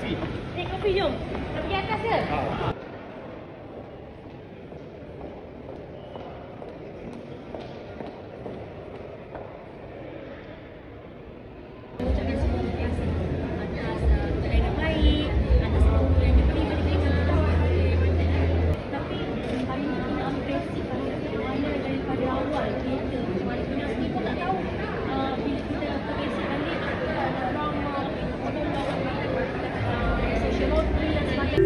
kopi. Naik kopi jom. Nak pergi atas ke? Ucapkan semua terima kasih atas pelayanan baik, atas apa yang diberi kepada kita. Tapi hari ini kita apresiasi kerana daripada awal kita macam mana kita sendiri pun tak tahu bila kita apresiasi balik orang social lottery dan sebagainya.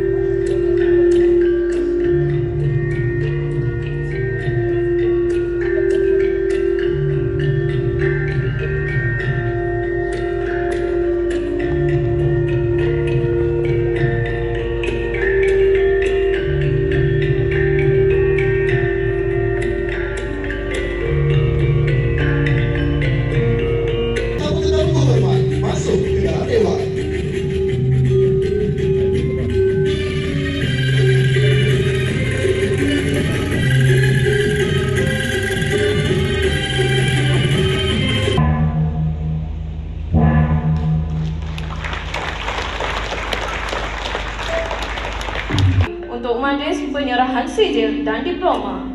Untuk majlis penyerahan sijil dan diploma.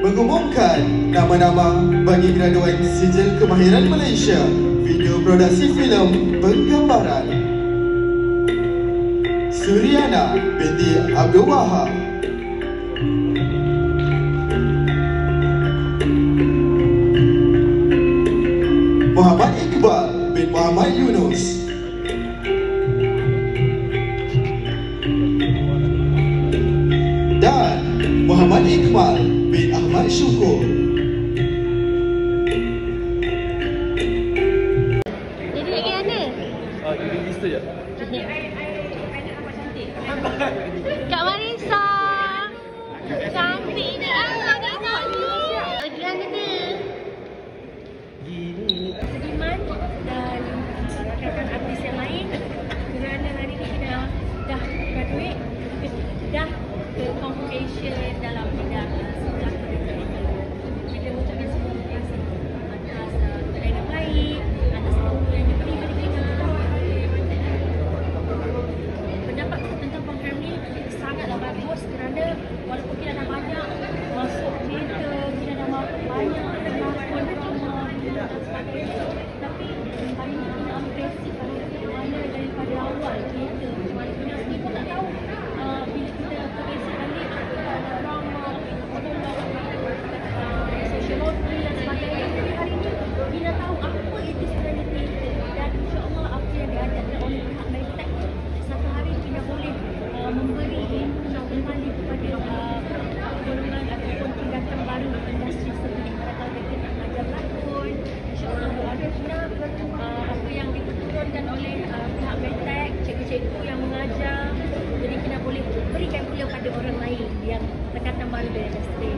Mengumumkan nama-nama bagi graduan Sijil Kemahiran Malaysia Video Produksi Filem Penggambaran. Suryana binti Abdul Wahab. Muhammad Iqbal bin Muhammad Yunus. Dan Muhammad Iqbal bin Ahmad Syukur. Jadi nak pergi mana? Jadi lista je. Kak Marisa. Cantiknya. Kak Marisa. Gila ni. Sediman dan rakan-rakan artis yang lain kerana hari ni kita dah graduate, dah ke convocation dalam bidang sekolah pendidikan. Kita mengucapkan semua terima kasih atas pelayanan baik, atas apa yang diberi kepada kita. Pendapat tentang program ni sangatlah bagus kerana walaupun kita dah banyak masuk teater, kita dah banyak melakon drama dan sebagainya, tapi hari ni kita apresiasi kerana daripada awal kita macam mana kita sendiri pun tak tahu bila kita apresiasi balik orang social lottery dan sebagainya. Jadi hari ni bila tahu apa itu sebenarnya teater dan insyaAllah apa yang diajarkan oleh pihak Meditech, satu hari kita boleh memberi ilmu yang kembali kepada golongan ataupun tingkatan baru industri seperti mereka kita nak belajar lakon. InsyaAllah doa kita apa yang diturunkan oleh pihak Meditech, cikgu-cikgu yang mengajar, jadi kita boleh berikan kuliah pada orang lain yang tingkatan baru dari industri.